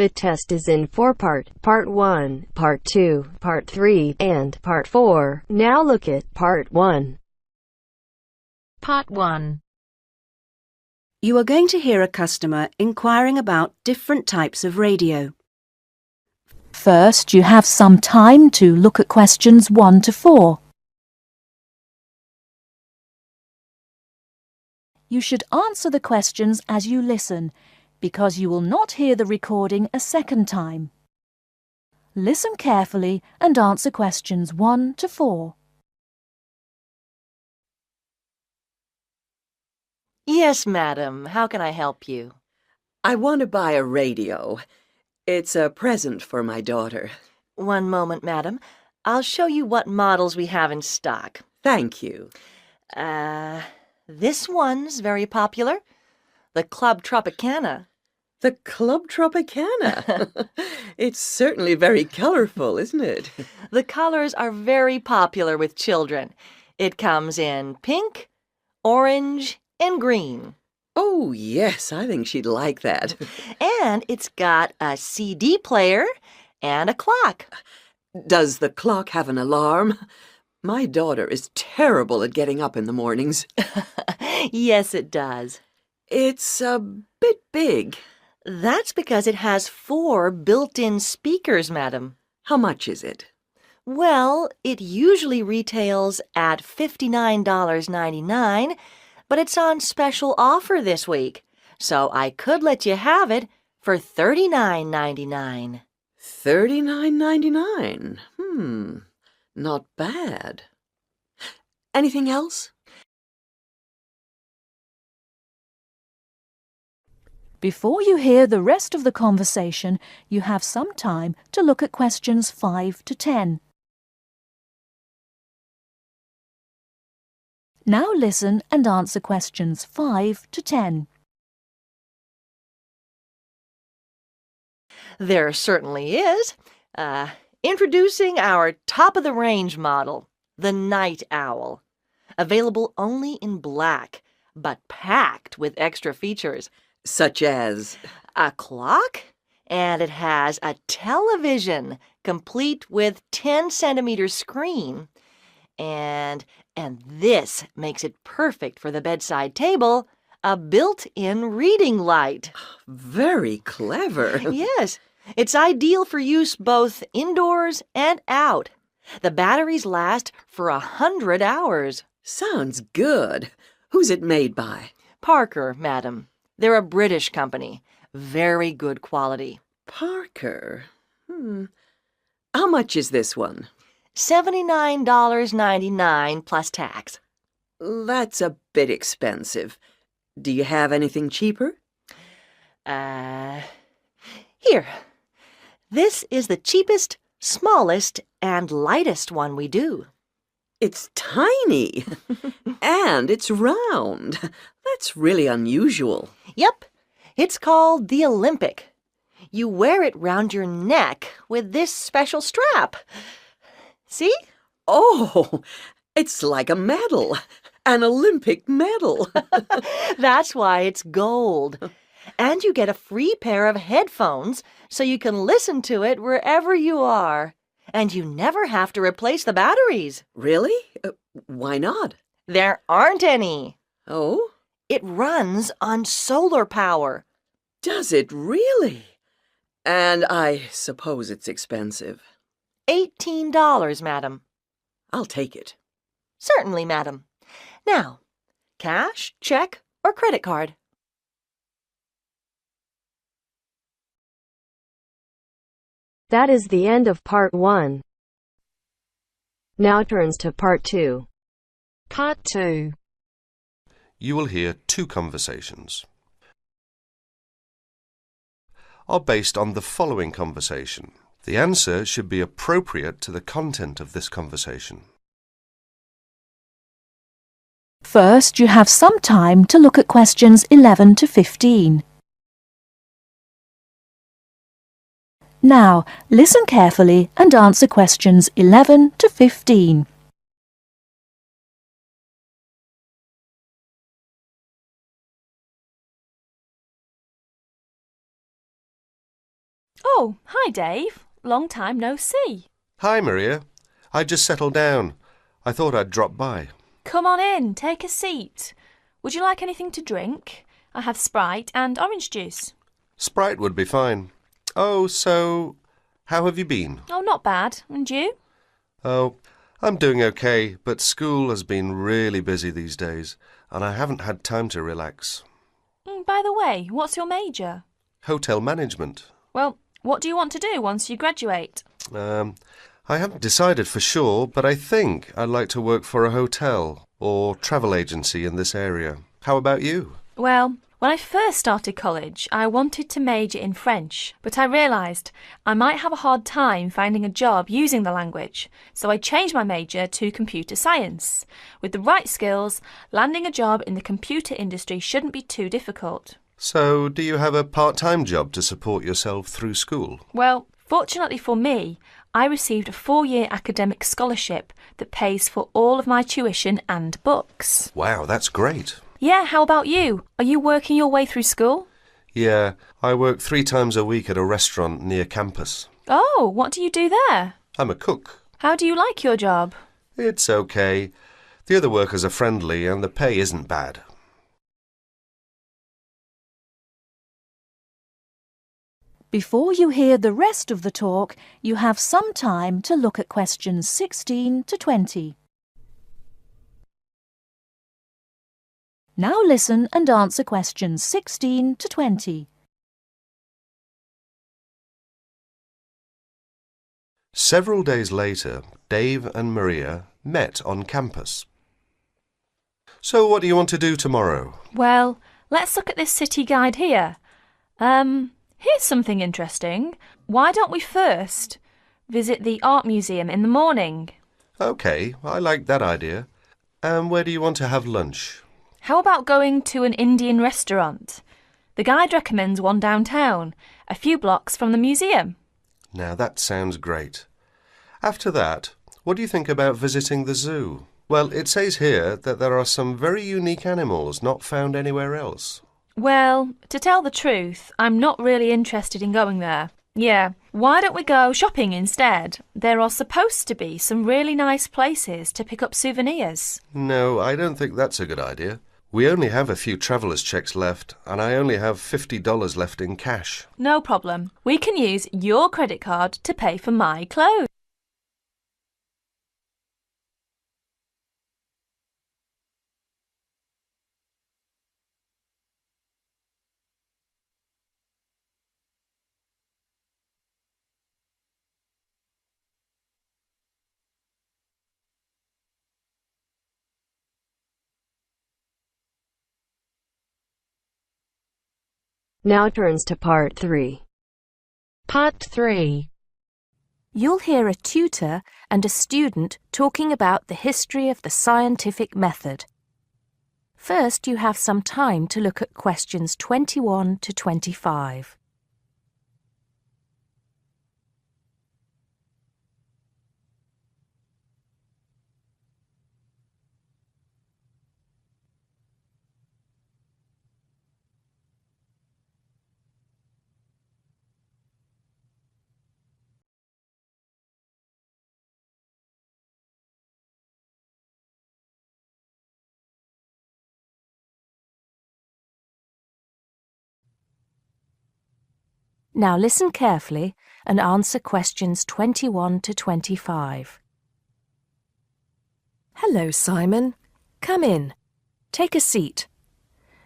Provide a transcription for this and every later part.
The test is in 4 parts: Part 1, Part 2, Part 3, and Part 4. Now look at Part 1. Part 1. You are going to hear a customer inquiring about different types of radio. First, you have some time to look at questions 1 to 4. You should answer the questions as you listen, because you will not hear the recording a second time. Listen carefully and answer questions 1 to 4. Yes, madam. How can I help you? I want to buy a radio. It's a present for my daughter. One moment, madam. I'll show you what models we have in stock. Thank you. This one's very popular. The Club Tropicana. The Club Tropicana. It's certainly very colorful, isn't it? The colors are very popular with children. It comes in pink, orange, and green. Oh, yes, I think she'd like that. And it's got a CD player and a clock. Does the clock have an alarm? My daughter is terrible at getting up in the mornings. Yes, it does. It's a bit big. That's because it has 4 built-in speakers, madam. How much is it? Well, it usually retails at $59.99, but it's on special offer this week, so I could let you have it for $39.99. $39.99. Not bad. Anything else? Before you hear the rest of the conversation, you have some time to look at questions 5 to 10. Now listen and answer questions 5 to 10. There certainly is. Introducing our top-of-the-range model, the Night Owl. Available only in black, but packed with extra features. Such as? A clock, and it has a television, complete with 10-centimeter screen. And this makes it perfect for the bedside table, a built-in reading light. Very clever. Yes. It's ideal for use both indoors and out. The batteries last for 100 hours. Sounds good. Who's it made by? Parker, madam. They're a British company. Very good quality. Parker? How much is this one? $79.99 plus tax. That's a bit expensive. Do you have anything cheaper? Here. This is the cheapest, smallest, and lightest one we do. It's tiny. And it's round. That's really unusual. Yep. It's called the Olympic. You wear it round your neck with this special strap. See? Oh, it's like a medal. An Olympic medal. That's why it's gold. And you get a free pair of headphones so you can listen to it wherever you are. And you never have to replace the batteries. Really? Why not? There aren't any. Oh? It runs on solar power. Does it really? And I suppose it's expensive. $18, madam. I'll take it. Certainly, madam. Now, cash, check, or credit card? That is the end of Part 1. Now turns to Part 2. Part 2. You will hear 2 conversations. Are based on the following conversation. The answer should be appropriate to the content of this conversation. First, you have some time to look at questions 11 to 15. Now, listen carefully and answer questions 11 to 15. Oh, hi Dave. Long time no see. Hi, Maria. I just settled down. I thought I'd drop by. Come on in, take a seat. Would you like anything to drink? I have Sprite and orange juice. Sprite would be fine. Oh, so how have you been? Oh, not bad. And you? Oh, I'm doing okay, but school has been really busy these days, and I haven't had time to relax. By the way, what's your major? Hotel management. Well, what do you want to do once you graduate? I haven't decided for sure, but I think I'd like to work for a hotel or travel agency in this area. How about you? Well, when I first started college, I wanted to major in French, but I realised I might have a hard time finding a job using the language, so I changed my major to computer science. With the right skills, landing a job in the computer industry shouldn't be too difficult. So, do you have a part-time job to support yourself through school? Well, fortunately for me, I received a 4-year academic scholarship that pays for all of my tuition and books. Wow, that's great. Yeah, how about you? Are you working your way through school? Yeah, I work 3 times a week at a restaurant near campus. Oh, what do you do there? I'm a cook. How do you like your job? It's okay. The other workers are friendly and the pay isn't bad. Before you hear the rest of the talk, you have some time to look at questions 16 to 20. Now listen and answer questions 16 to 20. Several days later, Dave and Maria met on campus. So what do you want to do tomorrow? Well, let's look at this city guide here. Here's something interesting. Why don't we first visit the art museum in the morning? OK, I like that idea. And where do you want to have lunch? How about going to an Indian restaurant? The guide recommends one downtown, a few blocks from the museum. Now that sounds great. After that, what do you think about visiting the zoo? Well, it says here that there are some very unique animals not found anywhere else. Well, to tell the truth, I'm not really interested in going there. Yeah, why don't we go shopping instead? There are supposed to be some really nice places to pick up souvenirs. No, I don't think that's a good idea. We only have a few traveller's checks left, and I only have $50 left in cash. No problem. We can use your credit card to pay for my clothes. Now turns to Part 3. Part 3. You'll hear a tutor and a student talking about the history of the scientific method. First, you have some time to look at questions 21 to 25. Now listen carefully and answer questions 21 to 25. Hello, Simon. Come in. Take a seat.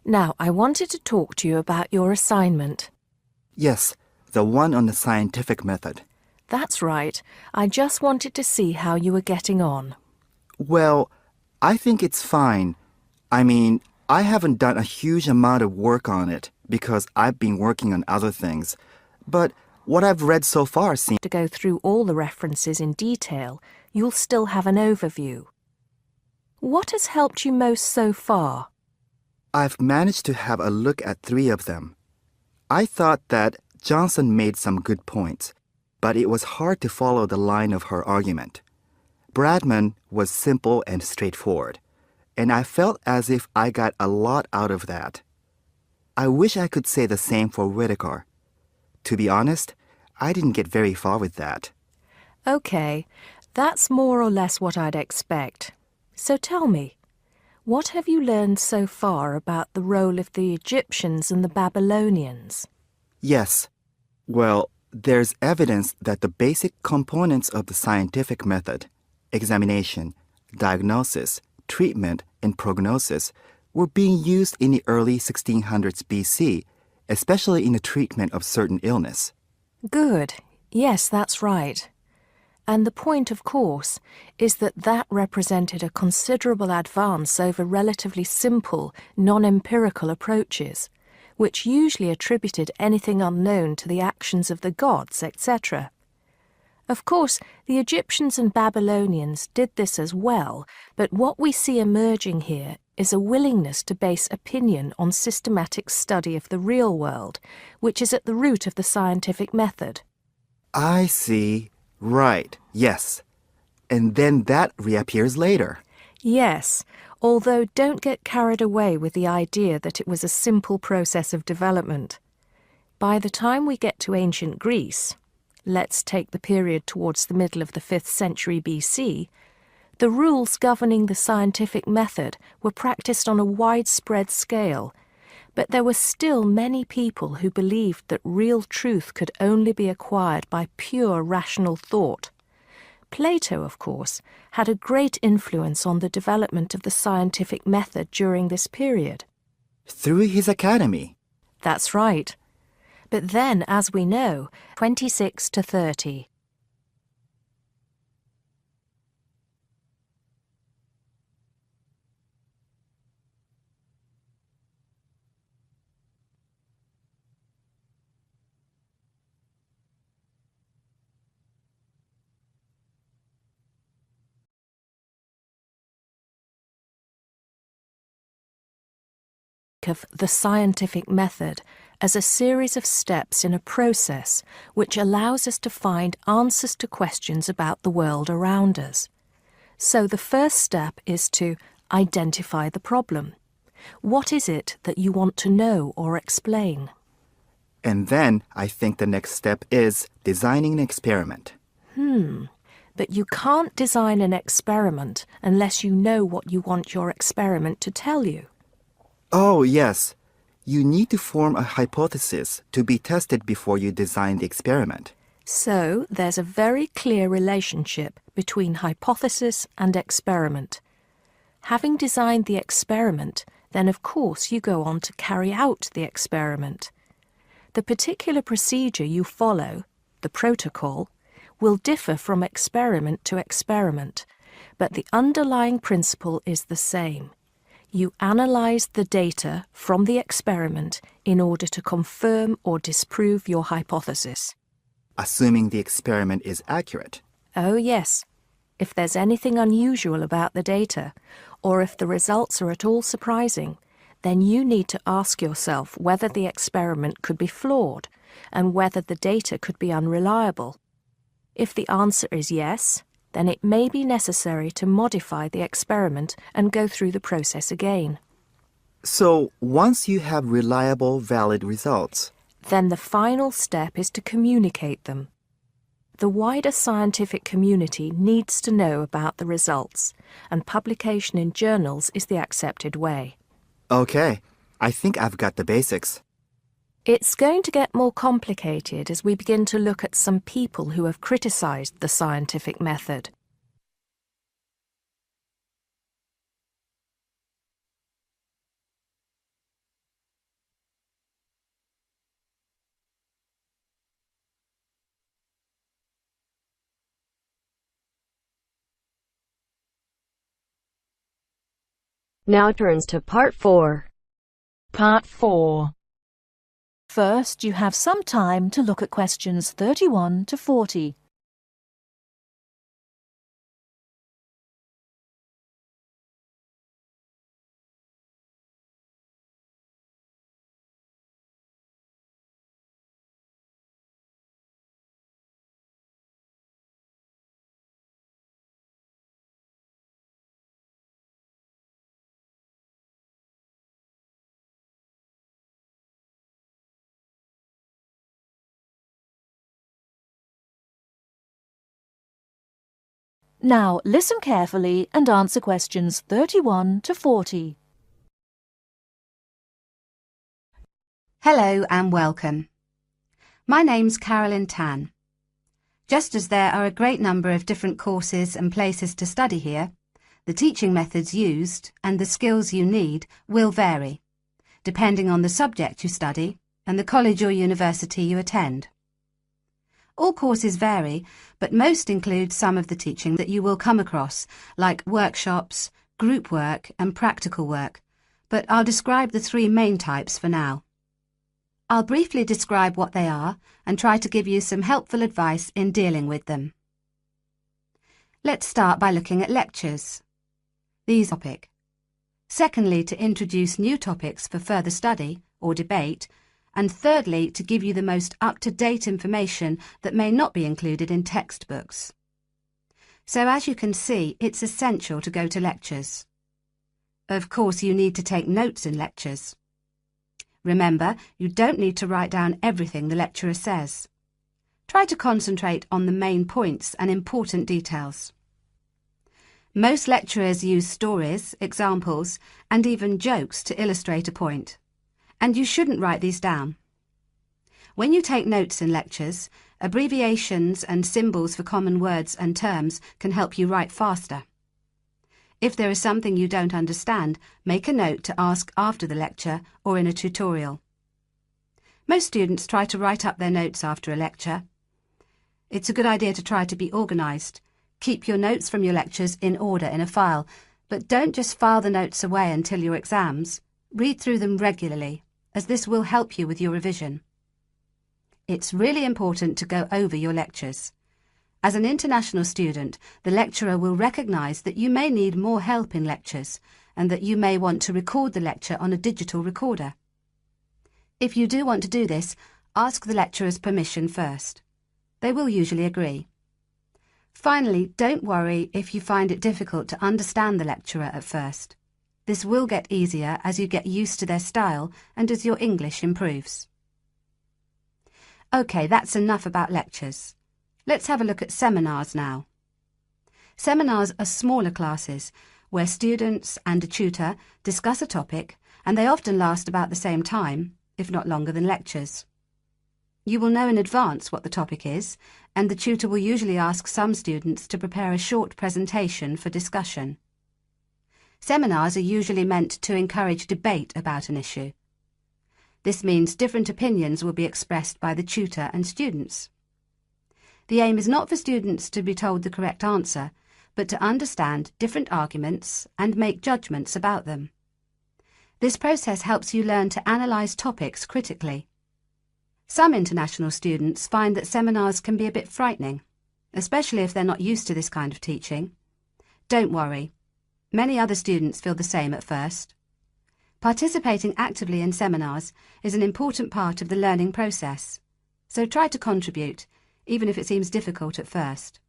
Now, I wanted to talk to you about your assignment. Yes, the one on the scientific method. That's right. I just wanted to see how you were getting on. Well, I think it's fine. I mean, I haven't done a huge amount of work on it because I've been working on other things. But what I've read so far seems To go through all the references in detail, you'll still have an overview. What has helped you most so far? I've managed to have a look at 3 of them. I thought that Johnson made some good points, but it was hard to follow the line of her argument. Bradman was simple and straightforward, and I felt as if I got a lot out of that. I wish I could say the same for Whitaker. To be honest, I didn't get very far with that. OK, that's more or less what I'd expect. So tell me, what have you learned so far about the role of the Egyptians and the Babylonians? Yes. Well, there's evidence that the basic components of the scientific method, examination, diagnosis, treatment, and prognosis, were being used in the early 1600s BC, especially in the treatment of certain illness. Good. Yes, that's right. And the point, of course, is that that represented a considerable advance over relatively simple, non-empirical approaches, which usually attributed anything unknown to the actions of the gods, etc. Of course, the Egyptians and Babylonians did this as well, but what we see emerging here is a willingness to base opinion on systematic study of the real world, which is at the root of the scientific method. I see. Right, yes. And then that reappears later. Yes, although don't get carried away with the idea that it was a simple process of development. By the time we get to ancient Greece, let's take the period towards the middle of the 5th century BC, the rules governing the scientific method were practiced on a widespread scale, but there were still many people who believed that real truth could only be acquired by pure rational thought. Plato, of course, had a great influence on the development of the scientific method during this period. Through his academy. That's right. But then, as we know, 26 to 30. Of the scientific method as a series of steps in a process which allows us to find answers to questions about the world around us. So the first step is to identify the problem. What is it that you want to know or explain? And then I think the next step is designing an experiment. But you can't design an experiment unless you know what you want your experiment to tell you. Oh, yes. You need to form a hypothesis to be tested before you design the experiment. So there's a very clear relationship between hypothesis and experiment. Having designed the experiment, then of course you go on to carry out the experiment. The particular procedure you follow, the protocol, will differ from experiment to experiment, but the underlying principle is the same. You analyze the data from the experiment in order to confirm or disprove your hypothesis. Assuming the experiment is accurate. Oh, yes. If there's anything unusual about the data, or if the results are at all surprising, then you need to ask yourself whether the experiment could be flawed and whether the data could be unreliable. If the answer is yes, then it may be necessary to modify the experiment and go through the process again. So, once you have reliable, valid results, Then the final step is to communicate them. The wider scientific community needs to know about the results, and publication in journals is the accepted way. okay, I think I've got the basics. It's going to get more complicated as we begin to look at some people who have criticized the scientific method. Now turns to Part 4. Part 4. First, you have some time to look at questions 31 to 40. Now listen carefully and answer questions 31 to 40. Hello and welcome. My name's Carolyn Tan. Just as there are a great number of different courses and places to study here, the teaching methods used and the skills you need will vary, depending on the subject you study and the college or university you attend. All courses vary, but most include some of the teaching that you will come across, like workshops, group work and practical work, but I'll describe the three main types for now. I'll briefly describe what they are and try to give you some helpful advice in dealing with them. Let's start by looking at lectures. These topic. Secondly, to introduce new topics for further study or debate, and thirdly, to give you the most up-to-date information that may not be included in textbooks. So as you can see, it's essential to go to lectures. Of course, you need to take notes in lectures. Remember, you don't need to write down everything the lecturer says. Try to concentrate on the main points and important details. Most lecturers use stories, examples, and even jokes to illustrate a point, and you shouldn't write these down. When you take notes in lectures, abbreviations and symbols for common words and terms can help you write faster. If there is something you don't understand, make a note to ask after the lecture or in a tutorial. Most students try to write up their notes after a lecture. It's a good idea to try to be organised. Keep your notes from your lectures in order in a file, but don't just file the notes away until your exams. Read through them regularly, as this will help you with your revision. It's really important to go over your lectures. As an international student, the lecturer will recognise that you may need more help in lectures and that you may want to record the lecture on a digital recorder. If you do want to do this, ask the lecturer's permission first. They will usually agree. Finally, don't worry if you find it difficult to understand the lecturer at first. This will get easier as you get used to their style and as your English improves. OK, that's enough about lectures. Let's have a look at seminars now. Seminars are smaller classes where students and a tutor discuss a topic, and they often last about the same time, if not longer than lectures. You will know in advance what the topic is, and the tutor will usually ask some students to prepare a short presentation for discussion. Seminars are usually meant to encourage debate about an issue. This means different opinions will be expressed by the tutor and students. The aim is not for students to be told the correct answer, but to understand different arguments and make judgments about them. This process helps you learn to analyse topics critically. Some international students find that seminars can be a bit frightening, especially if they're not used to this kind of teaching. Don't worry. Many other students feel the same at first. Participating actively in seminars is an important part of the learning process, so try to contribute, even if it seems difficult at first.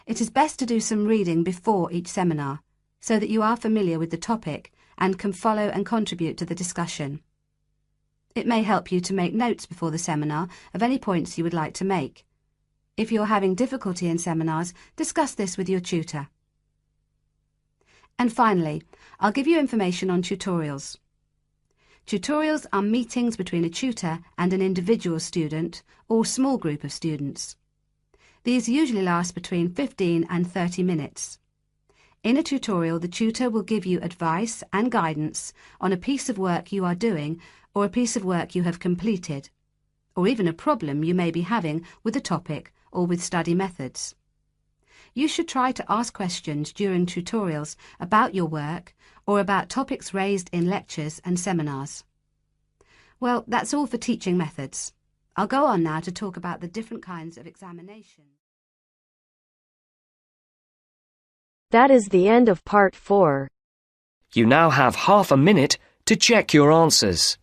It is best to do some reading before each seminar, so that you are familiar with the topic and can follow and contribute to the discussion. It may help you to make notes before the seminar of any points you would like to make. If you're having difficulty in seminars, discuss this with your tutor. And finally, I'll give you information on tutorials. Tutorials are meetings between a tutor and an individual student or small group of students. These usually last between 15 and 30 minutes. In a tutorial, the tutor will give you advice and guidance on a piece of work you are doing or a piece of work you have completed, or even a problem you may be having with a topic or with study methods. You should try to ask questions during tutorials about your work or about topics raised in lectures and seminars. Well, that's all for teaching methods. I'll go on now to talk about the different kinds of examination. That is the end of part 4. You now have half a minute to check your answers.